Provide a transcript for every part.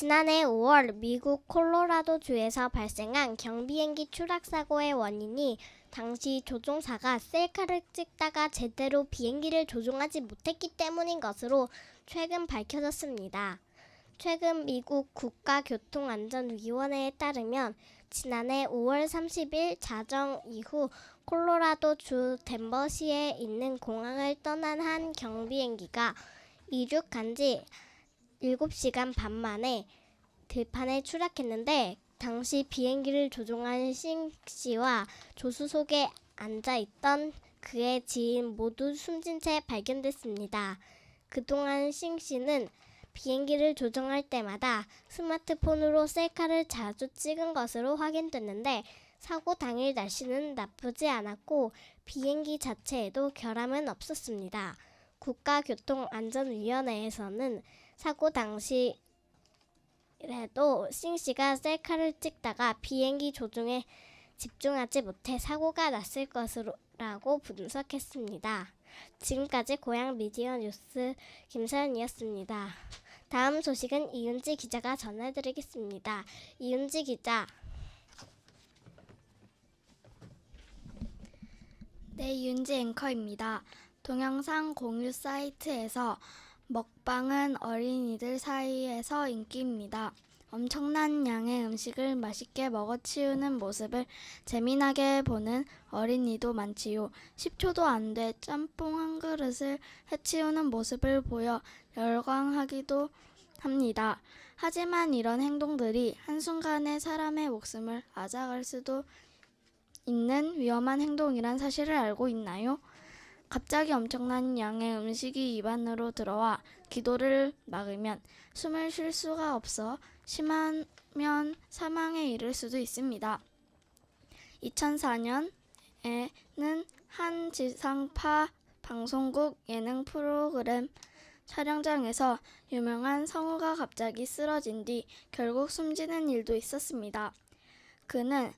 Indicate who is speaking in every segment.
Speaker 1: 지난해 5월 미국 콜로라도주에서 발생한 경비행기 추락 사고의 원인이 당시 조종사가 셀카를 찍다가 제대로 비행기를 조종하지 못했기 때문인 것으로 최근 밝혀졌습니다. 최근 미국 국가교통안전위원회에 따르면 지난해 5월 30일 자정 이후 콜로라도주 덴버시에 있는 공항을 떠난 한 경비행기가 이륙한 지 7시간 반 만에 들판에 추락했는데 당시 비행기를 조종한 싱 씨와 조수석에 앉아있던 그의 지인 모두 숨진 채 발견됐습니다. 그동안 싱 씨는 비행기를 조종할 때마다 스마트폰으로 셀카를 자주 찍은 것으로 확인됐는데 사고 당일 날씨는 나쁘지 않았고 비행기 자체에도 결함은 없었습니다. 국가교통안전위원회에서는 사고 당시에도 싱 씨가 셀카를 찍다가 비행기 조종에 집중하지 못해 사고가 났을 것이라고 분석했습니다. 지금까지 고양 미디어 뉴스 김서연이었습니다. 다음 소식은 이윤지 기자가 전해드리겠습니다. 이윤지 기자.
Speaker 2: 네, 윤지 앵커입니다. 동영상 공유 사이트에서 먹방은 어린이들 사이에서 인기입니다. 엄청난 양의 음식을 맛있게 먹어치우는 모습을 재미나게 보는 어린이도 많지요. 10초도 안 돼 짬뽕 한 그릇을 해치우는 모습을 보여 열광하기도 합니다. 하지만 이런 행동들이 한순간에 사람의 목숨을 앗아갈 수도 있는 위험한 행동이란 사실을 알고 있나요? 갑자기 엄청난 양의 음식이 입 안으로 들어와 기도를 막으면 숨을 쉴 수가 없어 심하면 사망에 이를 수도 있습니다. 2004년에는 한 지상파 방송국 예능 프로그램 촬영장에서 유명한 성우가 갑자기 쓰러진 뒤 결국 숨지는 일도 있었습니다. 그는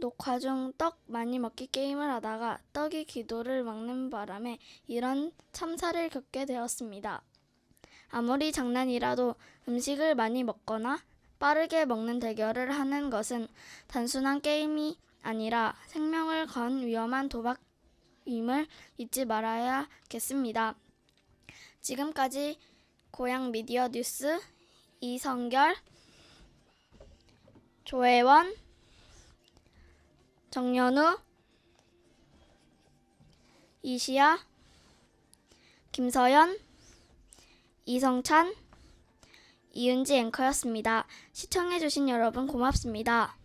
Speaker 2: 녹화 중 떡 많이 먹기 게임을 하다가 떡이 기도를 막는 바람에 이런 참사를 겪게 되었습니다. 아무리 장난이라도 음식을 많이 먹거나 빠르게 먹는 대결을 하는 것은 단순한 게임이 아니라 생명을 건 위험한 도박임을 잊지 말아야겠습니다. 지금까지 고양 미디어 뉴스 이성결, 조혜원, 정연우, 이시아, 김서연, 이성찬, 이은지 앵커였습니다. 시청해주신 여러분 고맙습니다.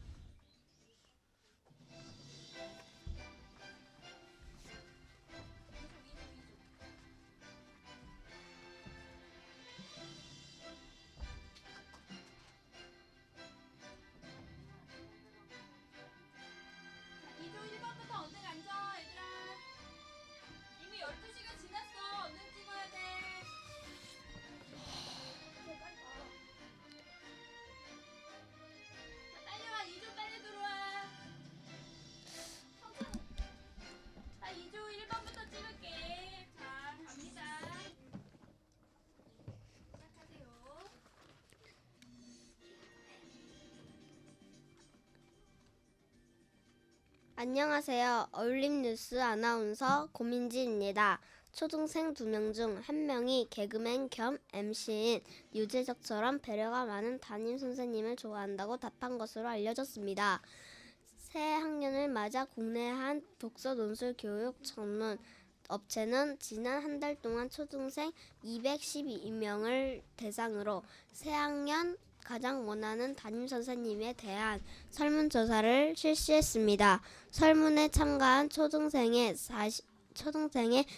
Speaker 1: 안녕하세요. 어울림뉴스 아나운서 고민지입니다. 초등생 2명 중 1명이 개그맨 겸 MC인 유재석처럼 배려가 많은 담임 선생님을 좋아한다고 답한 것으로 알려졌습니다. 새 학년을 맞아 국내 한 독서 논술 교육 전문 업체는 지난 한 달 동안 초등생 212명을 대상으로 새 학년 가장 원하는 담임선생님에 대한 설문조사를 실시했습니다. 설문에 참가한 초등생의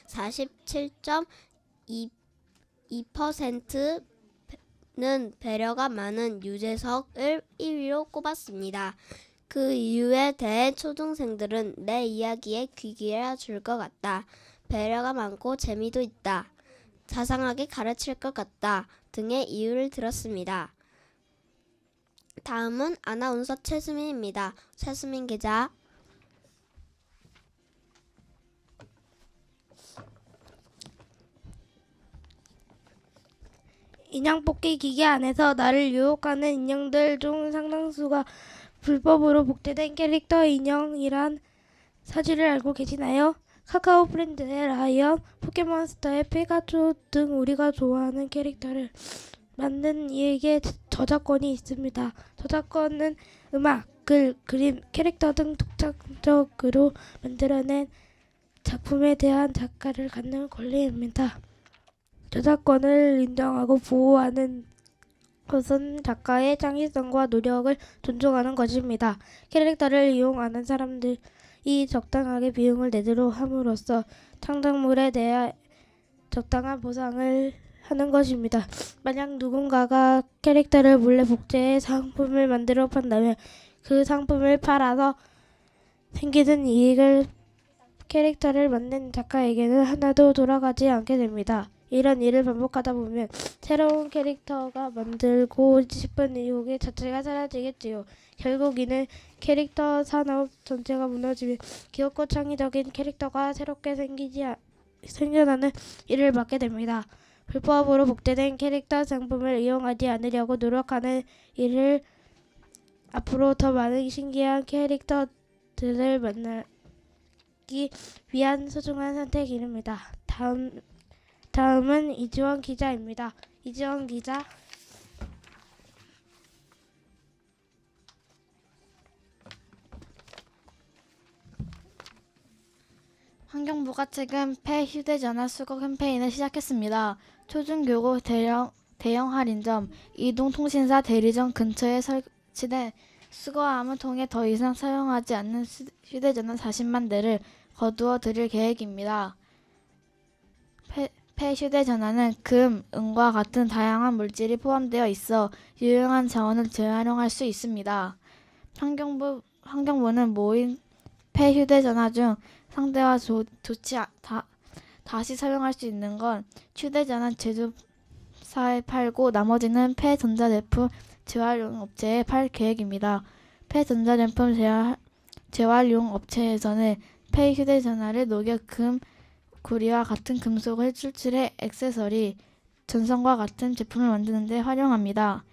Speaker 1: 47.2%는 배려가 많은 유재석을 1위로 꼽았습니다. 그 이유에 대해 초등생들은 내 이야기에 귀 기울여줄 것 같다, 배려가 많고 재미도 있다, 자상하게 가르칠 것 같다 등의 이유를 들었습니다. 다음은 아나운서 최수민입니다. 최수민 기자.
Speaker 3: 인형 뽑기 기계 안에서 나를 유혹하는 인형들 중 상당수가 불법으로 복제된 캐릭터 인형이란 사실을 알고 계시나요? 카카오 프렌즈의 라이언, 포켓몬스터의 피카츄 등 우리가 좋아하는 캐릭터를 만든 이에게 저작권이 있습니다. 저작권은 음악, 글, 그림, 캐릭터 등 독창적으로 만들어낸 작품에 대한 작가를 갖는 권리입니다. 저작권을 인정하고 보호하는 것은 작가의 창의성과 노력을 존중하는 것입니다. 캐릭터를 이용하는 사람들이 적당하게 비용을 내도록 함으로써 창작물에 대해 적당한 보상을 하는 것입니다. 만약 누군가가 캐릭터를 몰래 복제해 상품을 만들어 판다면 그 상품을 팔아서 생기는 이익을 캐릭터를 만든 작가에게는 하나도 돌아가지 않게 됩니다. 이런 일을 반복하다 보면 새로운 캐릭터가 만들고 싶은 의욕의 자체가 사라지겠지요. 결국 이는 캐릭터 산업 전체가 무너지며 귀엽고 창의적인 캐릭터가 새롭게 생겨나는 일을 맡게 됩니다. 불법으로 복제된 캐릭터 상품을 이용하지 않으려고 노력하는 일을 앞으로 더 많은 신기한 캐릭터들을 만나기 위한 소중한 선택입니다. 다음은 이지원 기자입니다. 이지원 기자.
Speaker 2: 환경부가 최근 폐휴대전화 수거 캠페인을 시작했습니다. 초중교고 대형 할인점, 이동통신사 대리점 근처에 설치된 수거함을 통해 더 이상 사용하지 않는 휴대전화 40만 대를 거두어 드릴 계획입니다. 폐휴대전화는 금, 은과 같은 다양한 물질이 포함되어 있어 유용한 자원을 재활용할 수 있습니다. 환경부는 모인 폐휴대전화 중 상태가 다시 사용할 수 있는 건 휴대전화 제조사에 팔고 나머지는 폐전자제품 재활용 업체에 팔 계획입니다. 폐전자제품 재활용 업체에서는 폐휴대전화를 녹여 금, 구리와 같은 금속을 추출해 액세서리, 전선과 같은 제품을 만드는 데 활용합니다.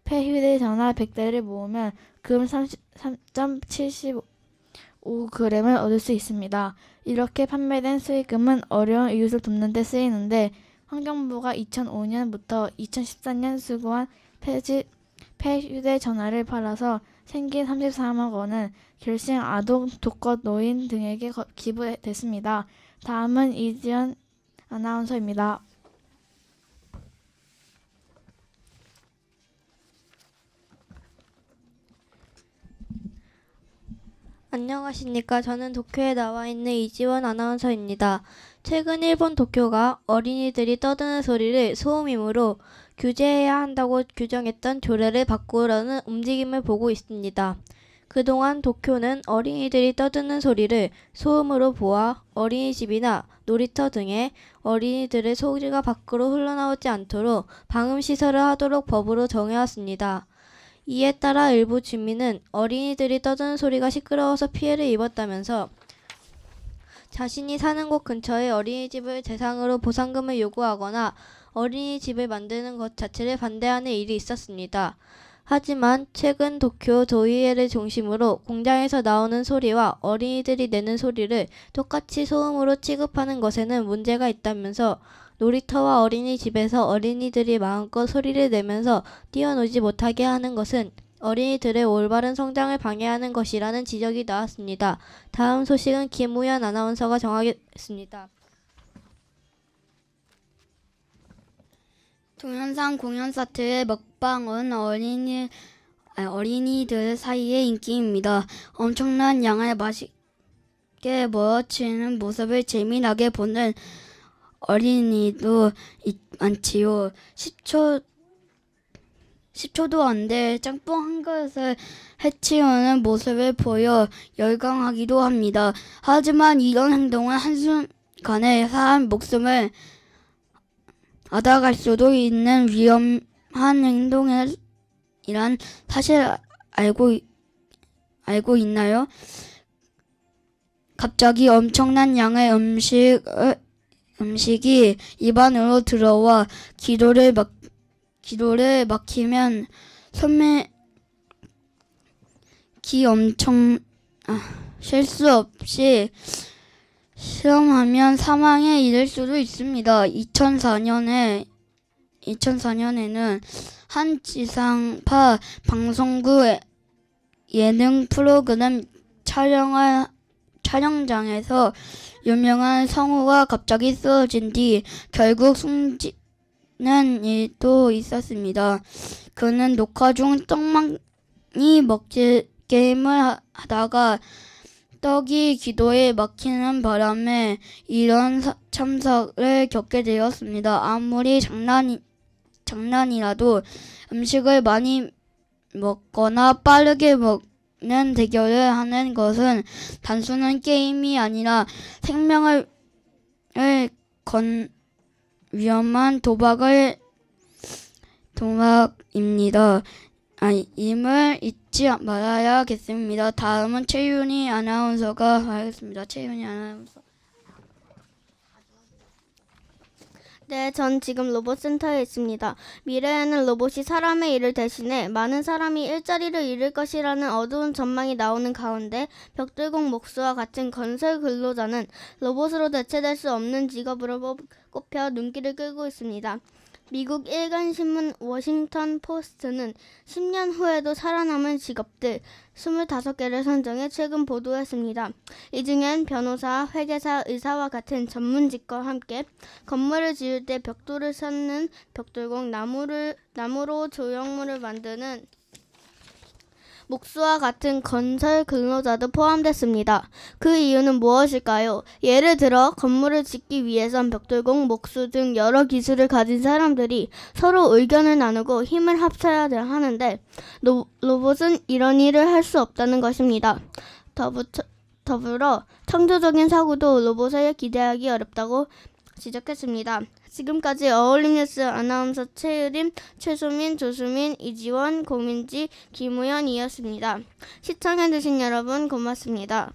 Speaker 2: 폐휴대전화 100대를 모으면 금 3.75g을 얻을 수 있습니다. 이렇게 판매된 수익금은 어려운 이웃을 돕는 데 쓰이는데 환경부가 2005년부터 2014년 수거한 폐휴대전화를 팔아서 생긴 34만 원은 결심 아동, 독거 노인 등에게 기부됐습니다. 다음은 이지연 아나운서입니다.
Speaker 4: 안녕하십니까. 저는 도쿄에 나와 있는 이지원 아나운서입니다. 최근 일본 도쿄가 어린이들이 떠드는 소리를 소음이므로 규제해야 한다고 규정했던 조례를 바꾸려는 움직임을 보고 있습니다. 그동안 도쿄는 어린이들이 떠드는 소리를 소음으로 보아 어린이집이나 놀이터 등에 어린이들의 소리가 밖으로 흘러나오지 않도록 방음시설을 하도록 법으로 정해왔습니다. 이에 따라 일부 주민은 어린이들이 떠드는 소리가 시끄러워서 피해를 입었다면서 자신이 사는 곳 근처에 어린이집을 대상으로 보상금을 요구하거나 어린이집을 만드는 것 자체를 반대하는 일이 있었습니다. 하지만 최근 도쿄 도의회를 중심으로 공장에서 나오는 소리와 어린이들이 내는 소리를 똑같이 소음으로 취급하는 것에는 문제가 있다면서 놀이터와 어린이집에서 어린이들이 마음껏 소리를 내면서 뛰어놀지 못하게 하는 것은 어린이들의 올바른 성장을 방해하는 것이라는 지적이 나왔습니다. 다음 소식은 김우연 아나운서가 정하겠습니다.
Speaker 1: 동영상 공연 사태의 먹방은 어린이들 사이에 인기입니다. 엄청난 양을 맛있게 먹어치는 모습을 재미나게 보는 어린이도 많지요. 10초도 안 돼 짬뽕 한 그릇을 해치우는 모습을 보여 열광하기도 합니다. 하지만 이런 행동은 한순간에 사람 목숨을 앗아갈 수도 있는 위험한 행동이란 사실 알고 있나요? 갑자기 엄청난 양의 음식이 입안으로 들어와 기도를
Speaker 5: 기도를 막히면 실수 없이 실험하면 사망에 이를 수도 있습니다. 2004년에는 한 지상파 방송국 예능 프로그램 촬영장에서 유명한 성우가 갑자기 쓰러진 뒤 결국 숨지는 일도 있었습니다. 그는 녹화 중 떡많이 먹기 게임을 하다가 떡이 기도에 막히는 바람에 이런 참사를 겪게 되었습니다. 아무리 장난이라도 음식을 많이 먹거나 빠르게 먹는 대결을 하는 것은 단순한 게임이 아니라 생명을 건 위험한 도박입니다. 임을 잊지 말아야겠습니다. 다음은 최윤희 아나운서가 하겠습니다. 최윤희 아나운서.
Speaker 1: 네, 전 지금 로봇센터에 있습니다. 미래에는 로봇이 사람의 일을 대신해 많은 사람이 일자리를 잃을 것이라는 어두운 전망이 나오는 가운데 벽돌공 목수와 같은 건설 근로자는 로봇으로 대체될 수 없는 직업으로 꼽혀 눈길을 끌고 있습니다. 미국 일간신문 워싱턴 포스트는 10년 후에도 살아남은 직업들 25개를 선정해 최근 보도했습니다. 이 중엔 변호사, 회계사, 의사와 같은 전문직과 함께 건물을 지을 때 벽돌을 쌓는 벽돌공, 나무로 조형물을 만드는 목수와 같은 건설 근로자도 포함됐습니다. 그 이유는 무엇일까요? 예를 들어 건물을 짓기 위해선 벽돌공, 목수 등 여러 기술을 가진 사람들이 서로 의견을 나누고 힘을 합쳐야 하는데 로봇은 이런 일을 할 수 없다는 것입니다. 더불어 창조적인 사고도 로봇에 기대하기 어렵다고 지적했습니다. 지금까지 어울림뉴스 아나운서 최유림, 최소민, 조수민, 이지원, 고민지, 김우현이었습니다. 시청해주신 여러분 고맙습니다.